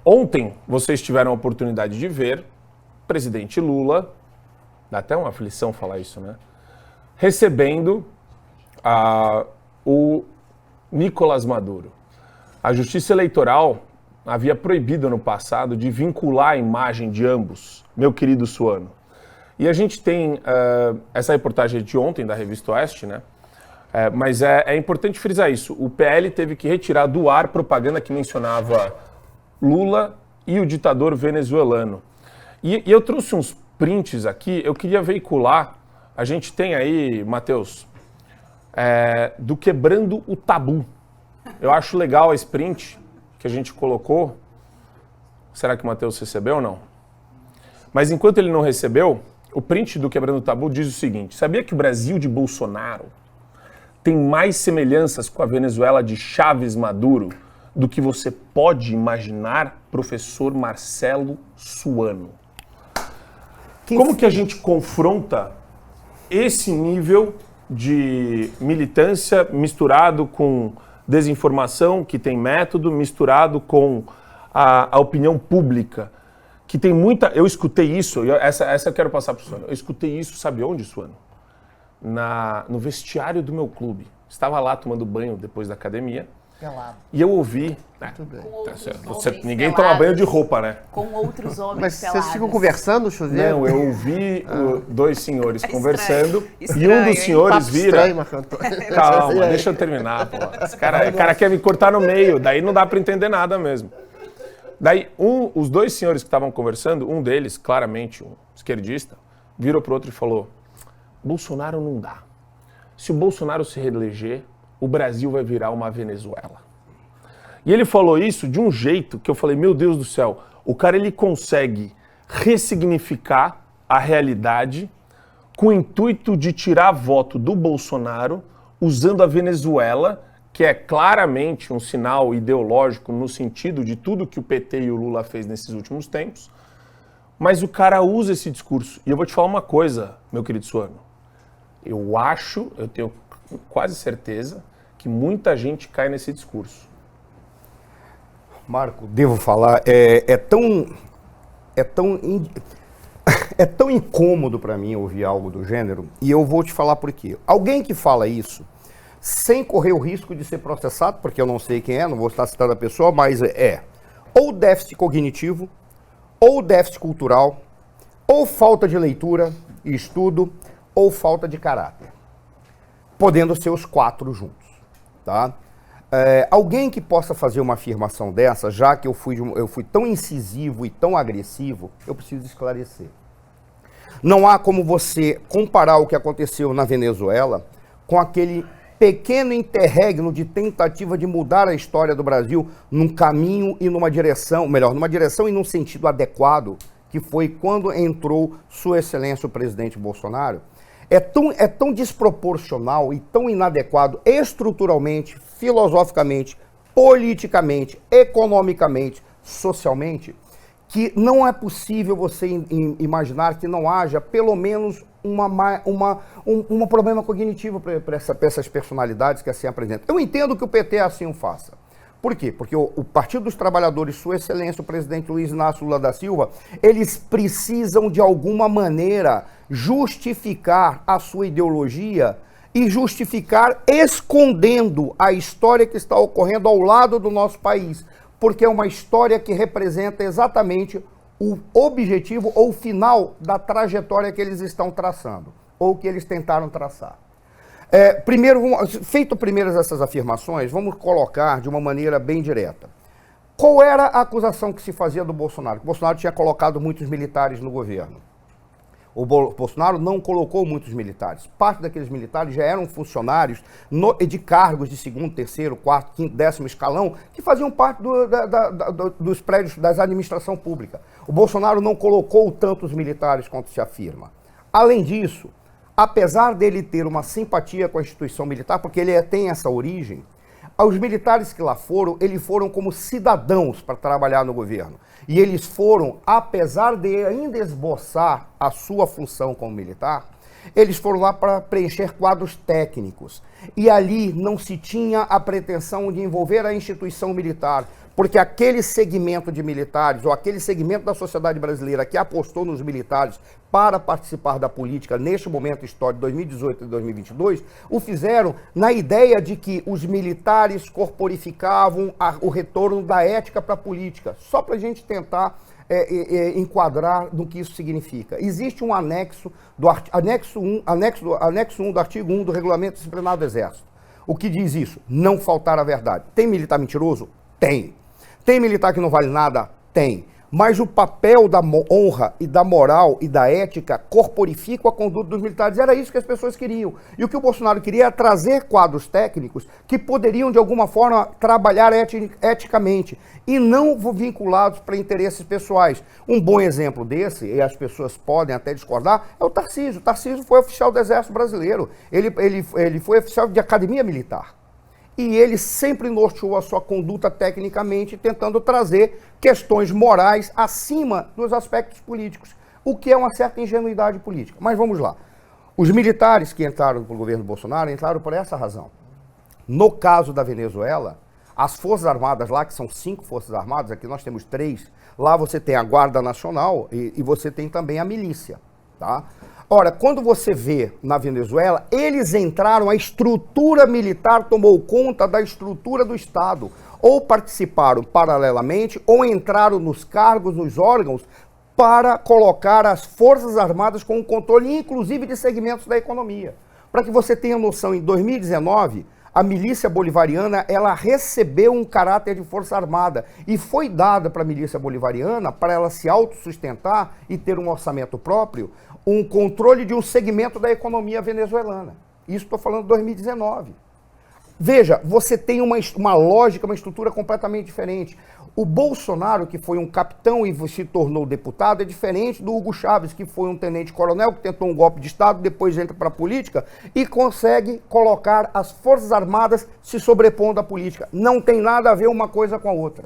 Ontem, vocês tiveram a oportunidade de ver o presidente Lula, dá até uma aflição falar isso, né? Recebendo o Nicolás Maduro. A Justiça Eleitoral havia proibido no passado de vincular a imagem de ambos, meu querido Suano. E a gente tem essa reportagem de ontem da Revista Oeste, né? Mas é importante frisar isso. O PL teve que retirar do ar propaganda que mencionava Lula e o ditador venezuelano. E eu trouxe uns prints aqui, eu queria veicular. A gente tem aí, Matheus, do Quebrando o Tabu. Eu acho legal esse print que a gente colocou. Será que o Matheus recebeu ou não? Mas enquanto ele não recebeu, o print do Quebrando o Tabu diz o seguinte: sabia que o Brasil de Bolsonaro tem mais semelhanças com a Venezuela de Chávez Maduro do que você pode imaginar, professor Marcelo Suano? Como que a gente confronta esse nível de militância misturado com desinformação, que tem método, misturado com a opinião pública, que tem muita... Eu escutei isso, essa eu quero passar para o Suano. Eu escutei isso, sabe onde, Suano? No vestiário do meu clube. Estava lá tomando banho depois da academia. Pelado. E eu ouvi... ninguém toma banho de roupa, né? Com outros homens Mas pelados. vocês ficam conversando no chuveiro? Não, eu ouvi dois senhores conversando Estranho, e um dos senhores Papo vira... estranho, Marco Antônio. Calma, deixa eu terminar, pô. Esse cara quer me cortar no meio, daí não dá pra entender nada mesmo. Daí, os dois senhores que estavam conversando, um deles, claramente um esquerdista, virou pro outro e falou: Bolsonaro não dá. Se o Bolsonaro se reeleger, o Brasil vai virar uma Venezuela. E ele falou isso de um jeito que eu falei, meu Deus do céu, o cara ele consegue ressignificar a realidade com o intuito de tirar voto do Bolsonaro usando a Venezuela, que é claramente um sinal ideológico no sentido de tudo que o PT e o Lula fez nesses últimos tempos, mas o cara usa esse discurso. E eu vou te falar uma coisa, meu querido Suano, eu tenho quase certeza que muita gente cai nesse discurso. Marco, devo falar, é tão incômodo para mim ouvir algo do gênero, e eu vou te falar por quê. Alguém que fala isso, sem correr o risco de ser processado, porque eu não sei quem é, não vou estar citando a pessoa, mas ou déficit cognitivo, ou déficit cultural, ou falta de leitura e estudo, ou falta de caráter. Podendo ser os quatro juntos, tá? Alguém que possa fazer uma afirmação dessa, já que eu fui tão incisivo e tão agressivo, eu preciso esclarecer. Não há como você comparar o que aconteceu na Venezuela com aquele pequeno interregno de tentativa de mudar a história do Brasil num caminho e numa direção, melhor, numa direção e num sentido adequado, que foi quando entrou Sua Excelência o presidente Bolsonaro. É tão desproporcional e tão inadequado estruturalmente, filosoficamente, politicamente, economicamente, socialmente, que não é possível você imaginar que não haja pelo menos um problema cognitivo para essas personalidades que assim apresentam. Eu entendo que o PT assim o faça. Por quê? Porque o Partido dos Trabalhadores, Sua Excelência, o presidente Luiz Inácio Lula da Silva, eles precisam de alguma maneira justificar a sua ideologia e justificar escondendo a história que está ocorrendo ao lado do nosso país, porque é uma história que representa exatamente o objetivo ou o final da trajetória que eles estão traçando, ou que eles tentaram traçar. Feito primeiras essas afirmações, vamos colocar de uma maneira bem direta. Qual era a acusação que se fazia do Bolsonaro? Que o Bolsonaro tinha colocado muitos militares no governo. O Bolsonaro não colocou muitos militares. Parte daqueles militares já eram funcionários de cargos de segundo, terceiro, quarto, quinto, décimo escalão, que faziam parte dos prédios da administração pública. O Bolsonaro não colocou tantos militares quanto se afirma. Além disso, apesar dele ter uma simpatia com a instituição militar, porque ele tem essa origem, os militares que lá foram, eles foram como cidadãos para trabalhar no governo. E eles foram, apesar de ainda esboçar a sua função como militar, eles foram lá para preencher quadros técnicos. E ali não se tinha a pretensão de envolver a instituição militar, porque aquele segmento de militares, ou aquele segmento da sociedade brasileira que apostou nos militares para participar da política neste momento histórico de 2018 e 2022, o fizeram na ideia de que os militares corporificavam o retorno da ética para a política, só para a gente tentar enquadrar no que isso significa. Existe um anexo do anexo 1 do artigo 1 do Regulamento Disciplinar do Exército. O que diz isso? Não faltar a verdade. Tem militar mentiroso? Tem. Tem militar que não vale nada? Tem. Mas o papel da honra e da moral e da ética corporifica a conduta dos militares. Era isso que as pessoas queriam. E o que o Bolsonaro queria era trazer quadros técnicos que poderiam, de alguma forma, trabalhar eticamente e não vinculados para interesses pessoais. Um bom exemplo desse, e as pessoas podem até discordar, é o Tarcísio. O Tarcísio foi oficial do Exército Brasileiro. Ele foi oficial de academia militar. E ele sempre norteou a sua conduta tecnicamente, tentando trazer questões morais acima dos aspectos políticos, o que é uma certa ingenuidade política. Mas vamos lá. Os militares que entraram para o governo Bolsonaro entraram por essa razão. No caso da Venezuela, as Forças Armadas lá, que são 5 Forças Armadas, aqui nós temos 3, lá você tem a Guarda Nacional e você tem também a milícia, tá? Ora, quando você vê na Venezuela, eles entraram, a estrutura militar tomou conta da estrutura do Estado. Ou participaram paralelamente, ou entraram nos cargos, nos órgãos, para colocar as Forças Armadas com o controle, inclusive de segmentos da economia. Para que você tenha noção, em 2019, a milícia bolivariana, ela recebeu um caráter de força armada e foi dada para a milícia bolivariana, para ela se autossustentar e ter um orçamento próprio, um controle de um segmento da economia venezuelana. Isso estou falando de 2019. Veja, você tem uma lógica, uma estrutura completamente diferente. O Bolsonaro, que foi um capitão e se tornou deputado, é diferente do Hugo Chávez, que foi um tenente-coronel, que tentou um golpe de Estado, depois entra para a política e consegue colocar as Forças Armadas se sobrepondo à política. Não tem nada a ver uma coisa com a outra,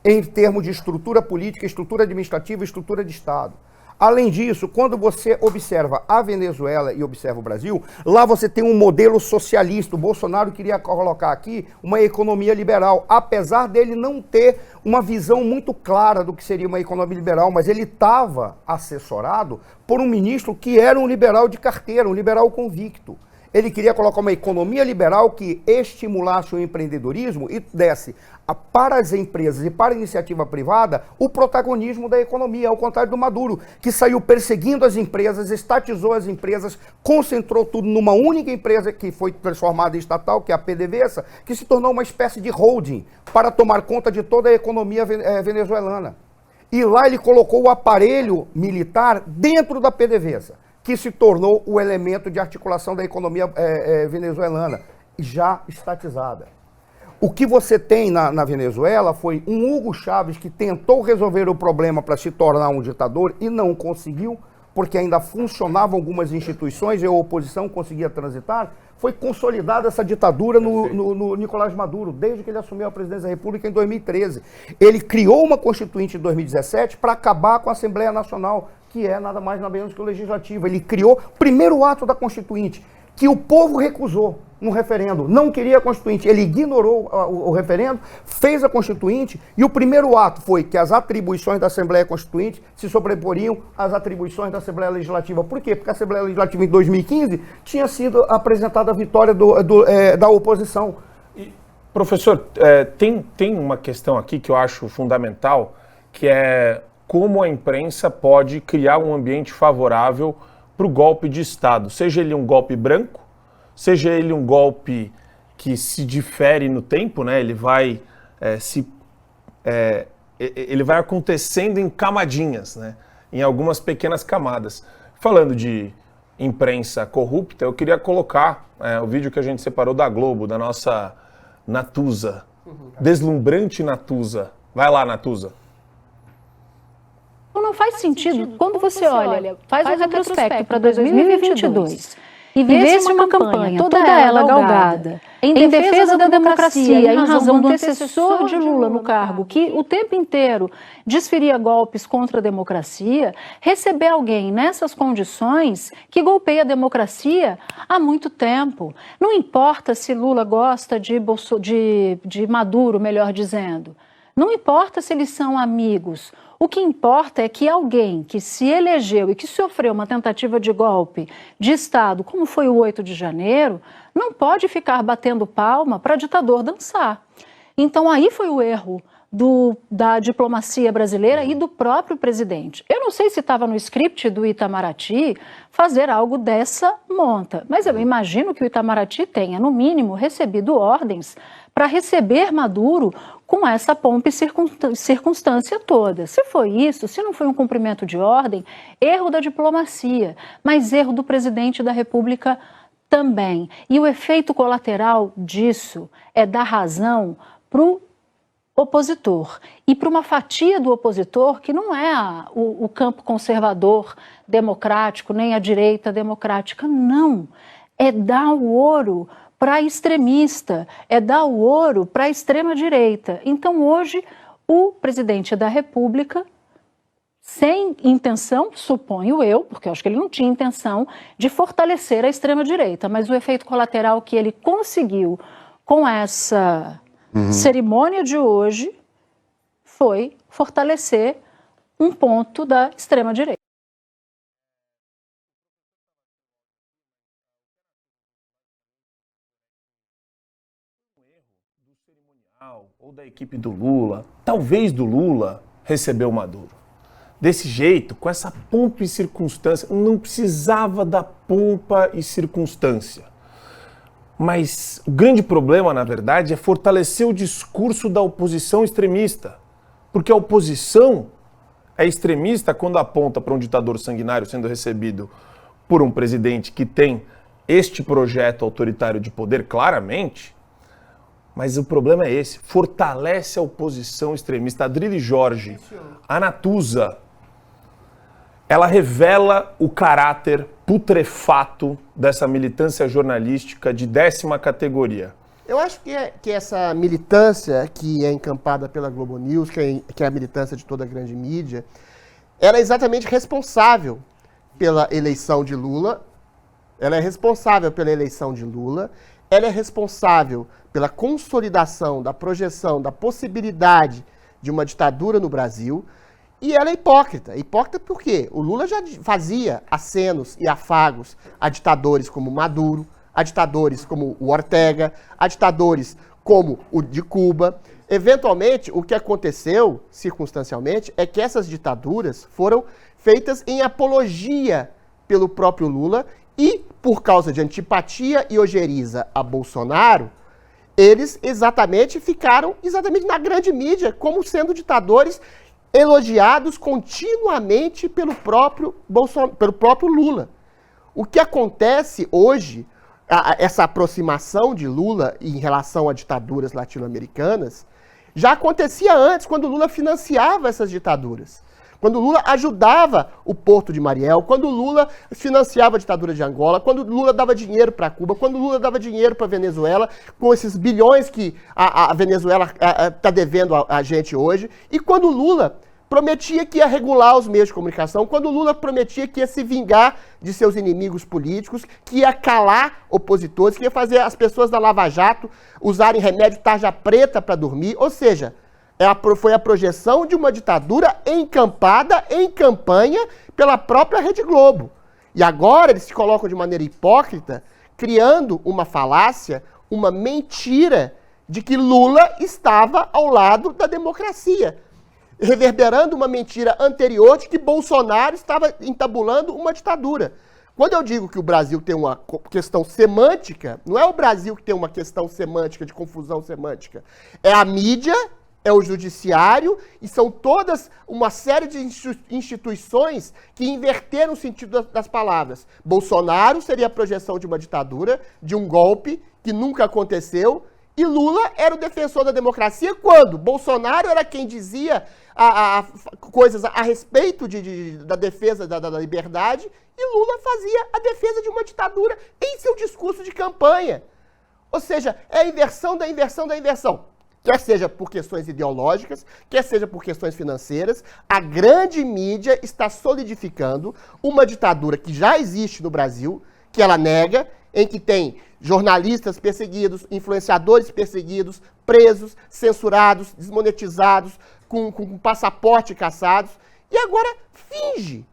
em termos de estrutura política, estrutura administrativa, estrutura de Estado. Além disso, quando você observa a Venezuela e observa o Brasil, lá você tem um modelo socialista. O Bolsonaro queria colocar aqui uma economia liberal, apesar dele não ter uma visão muito clara do que seria uma economia liberal, mas ele estava assessorado por um ministro que era um liberal de carteira, um liberal convicto. Ele queria colocar uma economia liberal que estimulasse o empreendedorismo e desse para as empresas e para a iniciativa privada o protagonismo da economia, ao contrário do Maduro, que saiu perseguindo as empresas, estatizou as empresas, concentrou tudo numa única empresa que foi transformada em estatal, que é a PDVSA, que se tornou uma espécie de holding para tomar conta de toda a economia venezuelana. E lá ele colocou o aparelho militar dentro da PDVSA, que se tornou o elemento de articulação da economia venezuelana, já estatizada. O que você tem na Venezuela foi um Hugo Chávez que tentou resolver o problema para se tornar um ditador e não conseguiu, porque ainda funcionavam algumas instituições e a oposição conseguia transitar. Foi consolidada essa ditadura no Nicolás Maduro, desde que ele assumiu a presidência da República em 2013. Ele criou uma Constituinte em 2017 para acabar com a Assembleia Nacional, que é nada mais nada menos que o Legislativo. Ele criou o primeiro ato da Constituinte, que o povo recusou no referendo, não queria a Constituinte. Ele ignorou o referendo, fez a Constituinte, e o primeiro ato foi que as atribuições da Assembleia Constituinte se sobreporiam às atribuições da Assembleia Legislativa. Por quê? Porque a Assembleia Legislativa, em 2015, tinha sido apresentada a vitória da oposição. Professor, tem uma questão aqui que eu acho fundamental, que é como a imprensa pode criar um ambiente favorável para o golpe de Estado, seja ele um golpe branco, seja ele um golpe que se difere no tempo, né? Ele vai acontecendo em camadinhas, né? Em algumas pequenas camadas. Falando de imprensa corrupta, eu queria colocar o vídeo que a gente separou da Globo, da nossa Natuza, deslumbrante Natuza. Vai lá, Natuza. Não faz sentido, quando você olha, faz um retrospecto para 2022 e vê-se uma campanha, toda ela galgada, em defesa da democracia, em razão do antecessor de Lula no cargo, que o tempo inteiro desferia golpes contra a democracia, receber alguém nessas condições que golpeia a democracia há muito tempo. Não importa se Lula gosta de Maduro, melhor dizendo. Não importa se eles são amigos. O que importa é que alguém que se elegeu e que sofreu uma tentativa de golpe de Estado, como foi o 8 de janeiro, não pode ficar batendo palma para ditador dançar. Então aí foi o erro da diplomacia brasileira e do próprio presidente. Eu não sei se estava no script do Itamaraty fazer algo dessa monta, mas eu imagino que o Itamaraty tenha, no mínimo, recebido ordens para receber Maduro com essa pompa e circunstância toda. Se foi isso, se não foi um cumprimento de ordem, erro da diplomacia, mas erro do presidente da República também. E o efeito colateral disso é dar razão para o opositor e para uma fatia do opositor que não é o campo conservador democrático, nem a direita democrática, não. É dar o ouro para extremista, é dar o ouro para a extrema-direita. Então, hoje, o presidente da República, sem intenção, suponho eu, porque eu acho que ele não tinha intenção de fortalecer a extrema-direita, mas o efeito colateral que ele conseguiu com essa cerimônia de hoje foi fortalecer um ponto da extrema-direita. Ou da equipe do Lula, talvez do Lula, recebeu Maduro. Desse jeito, com essa pompa e circunstância, não precisava da pompa e circunstância. Mas o grande problema, na verdade, é fortalecer o discurso da oposição extremista. Porque a oposição é extremista quando aponta para um ditador sanguinário sendo recebido por um presidente que tem este projeto autoritário de poder claramente. Mas o problema é esse, fortalece a oposição extremista. Adrilho Jorge, a Natuza, ela revela o caráter putrefato dessa militância jornalística de 10ª categoria. Eu acho que essa militância que é encampada pela Globo News, que é a militância de toda a grande mídia, ela é exatamente responsável pela eleição de Lula, ela é responsável pela eleição de Lula, ela é responsável pela consolidação da projeção da possibilidade de uma ditadura no Brasil, e ela é hipócrita. Hipócrita por quê? O Lula já fazia acenos e afagos a ditadores como Maduro, a ditadores como o Ortega, a ditadores como o de Cuba. Eventualmente, o que aconteceu, circunstancialmente, é que essas ditaduras foram feitas em apologia pelo próprio Lula e, por causa de antipatia e ojeriza a Bolsonaro, eles ficaram na grande mídia como sendo ditadores elogiados continuamente pelo próprio Lula. O que acontece hoje, essa aproximação de Lula em relação a ditaduras latino-americanas, já acontecia antes, quando Lula financiava essas ditaduras. Quando Lula ajudava o Porto de Mariel, quando Lula financiava a ditadura de Angola, quando Lula dava dinheiro para Cuba, quando Lula dava dinheiro para a Venezuela, com esses bilhões que a Venezuela está devendo a gente hoje, e quando Lula prometia que ia regular os meios de comunicação, quando Lula prometia que ia se vingar de seus inimigos políticos, que ia calar opositores, que ia fazer as pessoas da Lava Jato usarem remédio tarja preta para dormir, ou seja, foi a projeção de uma ditadura encampada em campanha pela própria Rede Globo. E agora eles se colocam de maneira hipócrita, criando uma falácia, uma mentira de que Lula estava ao lado da democracia, reverberando uma mentira anterior de que Bolsonaro estava entabulando uma ditadura. Quando eu digo que o Brasil tem uma questão semântica, não é o Brasil que tem uma questão semântica, de confusão semântica, é a mídia, é o judiciário, e são todas uma série de instituições que inverteram o sentido das palavras. Bolsonaro seria a projeção de uma ditadura, de um golpe que nunca aconteceu, e Lula era o defensor da democracia quando Bolsonaro era quem dizia coisas a respeito da defesa da liberdade, e Lula fazia a defesa de uma ditadura em seu discurso de campanha. Ou seja, é a inversão da inversão da inversão. Quer seja por questões ideológicas, quer seja por questões financeiras, a grande mídia está solidificando uma ditadura que já existe no Brasil, que ela nega, em que tem jornalistas perseguidos, influenciadores perseguidos, presos, censurados, desmonetizados, com passaporte caçados, e agora finge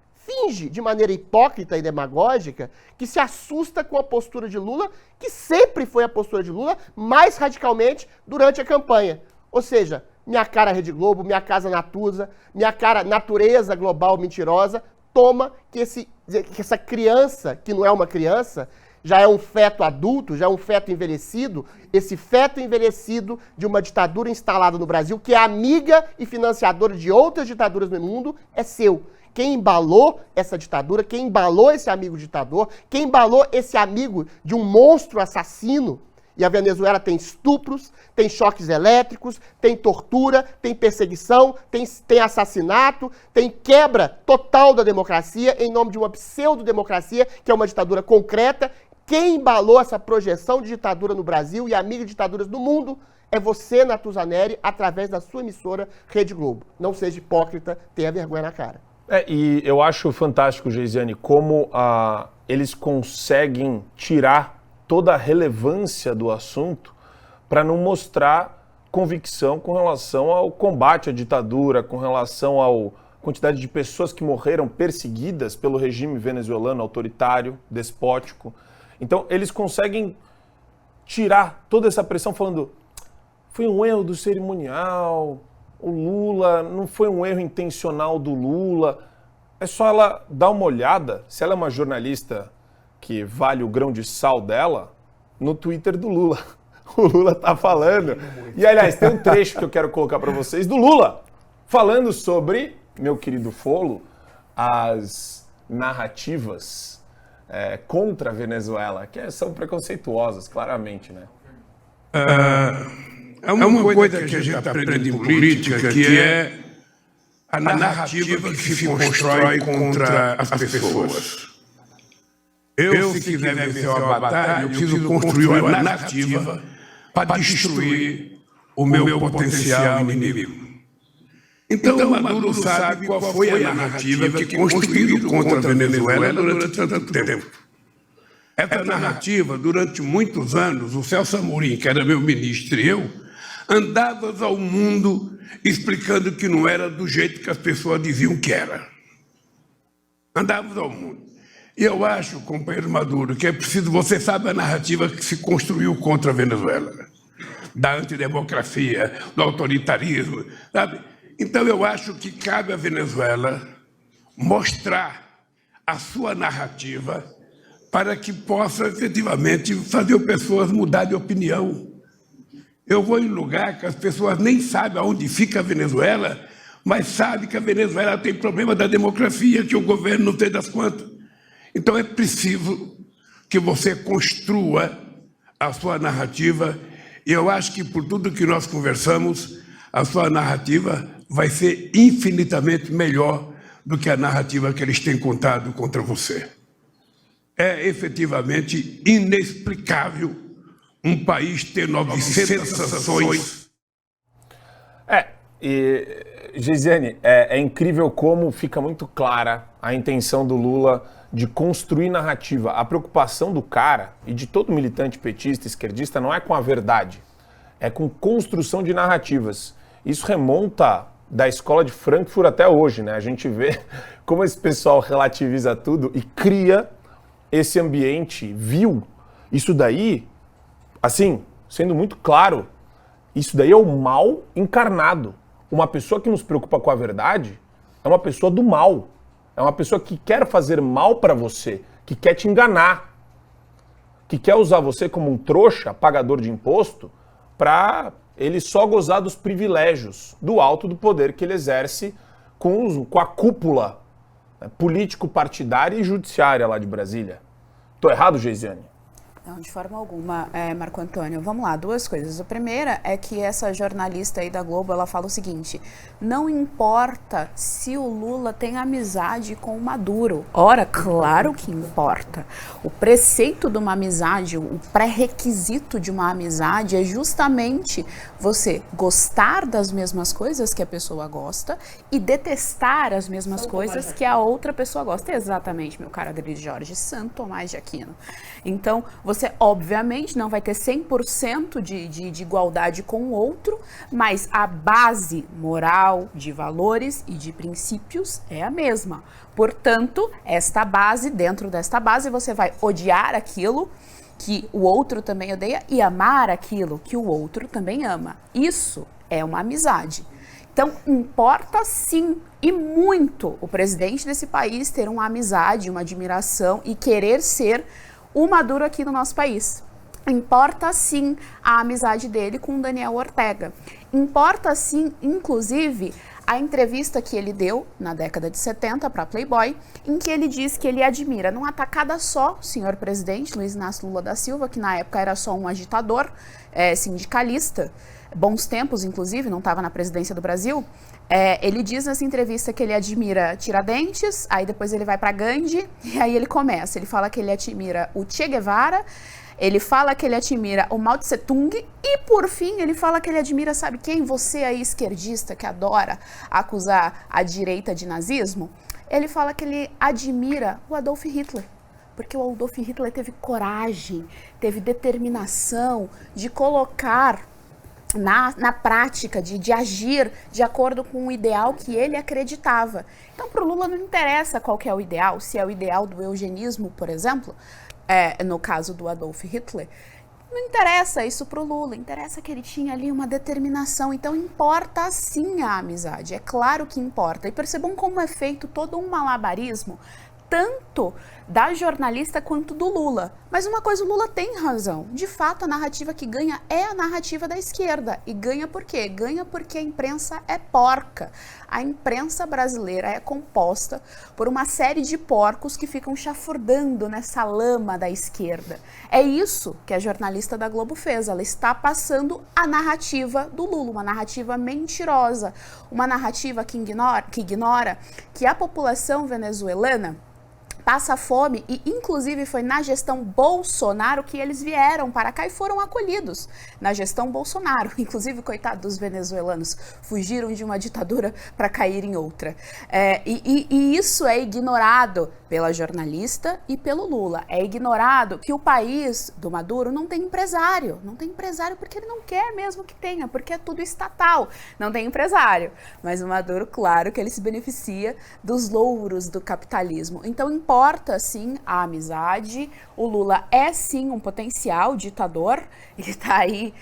de maneira hipócrita e demagógica que se assusta com a postura de Lula, que sempre foi a postura de Lula, mais radicalmente durante a campanha. Ou seja, minha cara Rede Globo, minha casa Natuza, minha cara natureza global mentirosa, toma que essa criança, que não é uma criança, já é um feto adulto, já é um feto envelhecido, esse feto envelhecido de uma ditadura instalada no Brasil, que é amiga e financiadora de outras ditaduras no mundo, é seu. Quem embalou essa ditadura, quem embalou esse amigo ditador, quem embalou esse amigo de um monstro assassino, e a Venezuela tem estupros, tem choques elétricos, tem tortura, tem perseguição, tem assassinato, tem quebra total da democracia em nome de uma pseudo-democracia, que é uma ditadura concreta. Quem embalou essa projeção de ditadura no Brasil e amigo de ditaduras do mundo é você, Natuzaneri, através da sua emissora Rede Globo. Não seja hipócrita, tenha vergonha na cara. E eu acho fantástico, Geisiane, como eles conseguem tirar toda a relevância do assunto para não mostrar convicção com relação ao combate à ditadura, com relação à quantidade de pessoas que morreram perseguidas pelo regime venezuelano autoritário, despótico. Então, eles conseguem tirar toda essa pressão falando foi um erro do cerimonial, o Lula, não foi um erro intencional do Lula. É só ela dar uma olhada, se ela é uma jornalista que vale o grão de sal dela, no Twitter do Lula. O Lula tá falando. E, aliás, tem um trecho que eu quero colocar para vocês do Lula, falando sobre, meu querido Folo, as narrativas contra a Venezuela, que são preconceituosas, claramente, né? É uma coisa que a gente aprende em política, que é a narrativa que se constrói contra as pessoas. Eu, se quiser vencer uma batalha, eu preciso construir uma narrativa para destruir o meu potencial inimigo. Então, Maduro sabe qual foi a narrativa que construíram contra a Venezuela durante tanto tempo. Essa narrativa, durante muitos anos, o Celso Amorim, que era meu ministro, e eu, andávamos ao mundo explicando que não era do jeito que as pessoas diziam que era. Andávamos ao mundo. E eu acho, companheiro Maduro, que é preciso, você sabe a narrativa que se construiu contra a Venezuela, da antidemocracia, do autoritarismo, sabe? Então eu acho que cabe à Venezuela mostrar a sua narrativa para que possa efetivamente fazer as pessoas mudar de opinião. Eu vou em lugar que as pessoas nem sabem aonde fica a Venezuela, mas sabem que a Venezuela tem problema da democracia, que o governo não tem das contas. Então é preciso que você construa a sua narrativa, e eu acho que por tudo que nós conversamos, a sua narrativa vai ser infinitamente melhor do que a narrativa que eles têm contado contra você. É efetivamente inexplicável um país ter 900 sanções. Geisiane, é incrível como fica muito clara a intenção do Lula de construir narrativa. A preocupação do cara e de todo militante petista, esquerdista, não é com a verdade, é com construção de narrativas. Isso remonta da escola de Frankfurt até hoje, né? A gente vê como esse pessoal relativiza tudo e cria esse ambiente vil. Isso daí, assim, sendo muito claro, isso daí é o mal encarnado. Uma pessoa que nos preocupa com a verdade é uma pessoa do mal. É uma pessoa que quer fazer mal para você, que quer te enganar, que quer usar você como um trouxa, pagador de imposto, para ele só gozar dos privilégios do alto do poder que ele exerce com a cúpula político-partidária e judiciária lá de Brasília. Tô errado, Geisiane? Não, de forma alguma, Marco Antônio. Vamos lá, duas coisas. A primeira é que essa jornalista aí da Globo, ela fala o seguinte: não importa se o Lula tem amizade com o Maduro. Ora, claro que importa. O preceito de uma amizade, o pré-requisito de uma amizade é justamente você gostar das mesmas coisas que a pessoa gosta e detestar as mesmas coisas que a outra pessoa gosta. Exatamente, meu caro Adriano Jorge, Santo Tomás de Aquino. Então, você obviamente não vai ter 100% de igualdade com o outro, mas a base moral, de valores e de princípios é a mesma. Portanto, dentro desta base, você vai odiar aquilo que o outro também odeia e amar aquilo que o outro também ama. Isso é uma amizade. Então, importa sim, e muito, o presidente desse país ter uma amizade, uma admiração e querer ser o Maduro aqui no nosso país. Importa sim a amizade dele com o Daniel Ortega. Importa sim, inclusive, a entrevista que ele deu na década de 70 para Playboy, em que ele diz que ele admira numa tacada só o senhor presidente Luiz Inácio Lula da Silva, que na época era só um agitador sindicalista, bons tempos inclusive, não estava na presidência do Brasil. Ele diz nessa entrevista que ele admira Tiradentes, aí depois ele vai para Gandhi, e aí ele fala que ele admira o Che Guevara, ele fala que ele admira o Mao Tse Tung e, por fim, ele fala que ele admira, sabe quem? Você aí, esquerdista, que adora acusar a direita de nazismo, ele fala que ele admira o Adolf Hitler. Porque o Adolf Hitler teve coragem, teve determinação de colocar na prática, de agir de acordo com o ideal que ele acreditava. Então, para o Lula não interessa qual que é o ideal, se é o ideal do eugenismo, por exemplo, no caso do Adolf Hitler, não interessa isso para o Lula, interessa que ele tinha ali uma determinação. Então, importa sim a amizade, é claro que importa. E percebam como é feito todo um malabarismo, tanto da jornalista quanto do Lula. Mas uma coisa, o Lula tem razão. De fato, a narrativa que ganha é a narrativa da esquerda. E ganha por quê? Ganha porque a imprensa é porca. A imprensa brasileira é composta por uma série de porcos que ficam chafurdando nessa lama da esquerda. É isso que a jornalista da Globo fez. Ela está passando a narrativa do Lula, uma narrativa mentirosa, uma narrativa que ignora que a população venezuelana passa fome e, inclusive, foi na gestão Bolsonaro que eles vieram para cá e foram acolhidos na gestão Bolsonaro. Inclusive, coitado dos venezuelanos, fugiram de uma ditadura para cair em outra. E isso é ignorado pela jornalista e pelo Lula. É ignorado que o país do Maduro não tem empresário. Não tem empresário porque ele não quer mesmo que tenha, porque é tudo estatal. Não tem empresário. Mas o Maduro, claro que ele se beneficia dos louros do capitalismo. Então, importa sim a amizade. O Lula é sim um potencial ditador. Ele está aí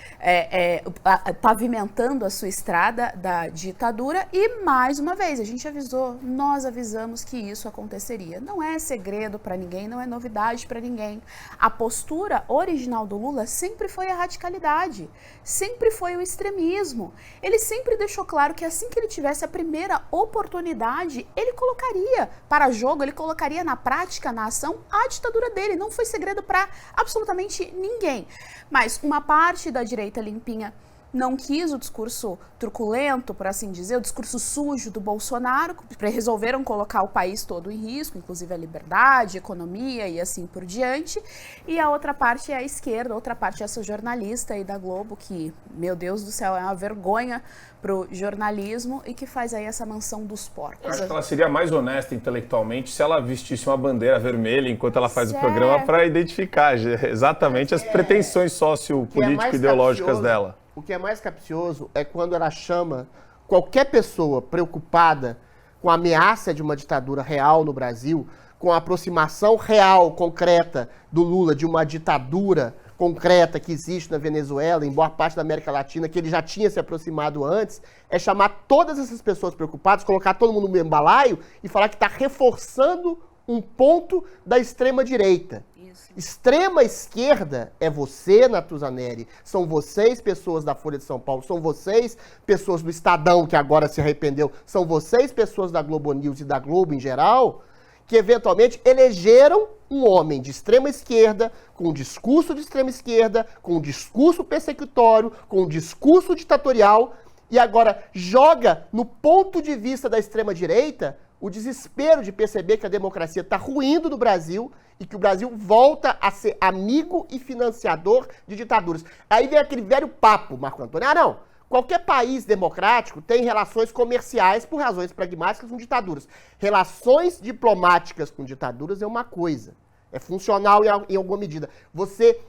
pavimentando a sua estrada da ditadura. E mais uma vez, a gente avisou, nós avisamos que isso aconteceria. Não é segredo para ninguém, não é novidade para ninguém. A postura original do Lula sempre foi a radicalidade, sempre foi o extremismo. Ele sempre deixou claro que assim que ele tivesse a primeira oportunidade, ele colocaria para jogo, ele colocaria na prática, na ação, a ditadura dele. Não foi segredo para absolutamente ninguém. Mas uma parte da direita limpinha não quis o discurso truculento, por assim dizer, o discurso sujo do Bolsonaro, resolveram colocar o país todo em risco, inclusive a liberdade, a economia e assim por diante. E a outra parte é a esquerda, outra parte é essa jornalista aí da Globo, que, meu Deus do céu, é uma vergonha pro jornalismo e que faz aí essa mansão dos porcos. Eu acho que ela seria mais honesta intelectualmente se ela vestisse uma bandeira vermelha enquanto ela faz o programa para identificar exatamente as pretensões sociopolítico-ideológicas dela. O que é mais capcioso é quando ela chama qualquer pessoa preocupada com a ameaça de uma ditadura real no Brasil, com a aproximação real, concreta do Lula de uma ditadura concreta que existe na Venezuela, em boa parte da América Latina, que ele já tinha se aproximado antes, é chamar todas essas pessoas preocupadas, colocar todo mundo no mesmo balaio e falar que está reforçando um ponto da extrema-direita. Extrema esquerda é você, Natuzaneri, são vocês, pessoas da Folha de São Paulo, são vocês, pessoas do Estadão, que agora se arrependeu, são vocês, pessoas da Globo News e da Globo em geral, que eventualmente elegeram um homem de extrema esquerda, com um discurso de extrema esquerda, com um discurso persecutório, com um discurso ditatorial, e agora joga no ponto de vista da extrema direita o desespero de perceber que a democracia está ruindo no Brasil e que o Brasil volta a ser amigo e financiador de ditaduras. Aí vem aquele velho papo, Marco Antônio. Ah, não. Qualquer país democrático tem relações comerciais por razões pragmáticas com ditaduras. Relações diplomáticas com ditaduras é uma coisa. É funcional em alguma medida. Você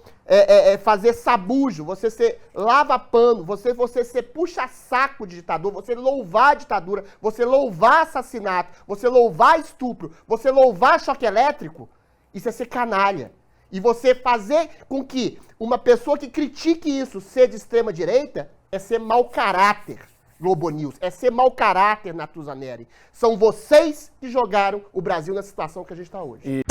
fazer sabujo, você ser lava-pano, você ser puxa-saco de ditador, você louvar a ditadura, você louvar assassinato, você louvar estupro, você louvar choque elétrico, isso é ser canalha. E você fazer com que uma pessoa que critique isso ser de extrema direita é ser mau caráter, Globo News, é ser mau caráter, Natuzaneri. São vocês que jogaram o Brasil na situação que a gente está hoje.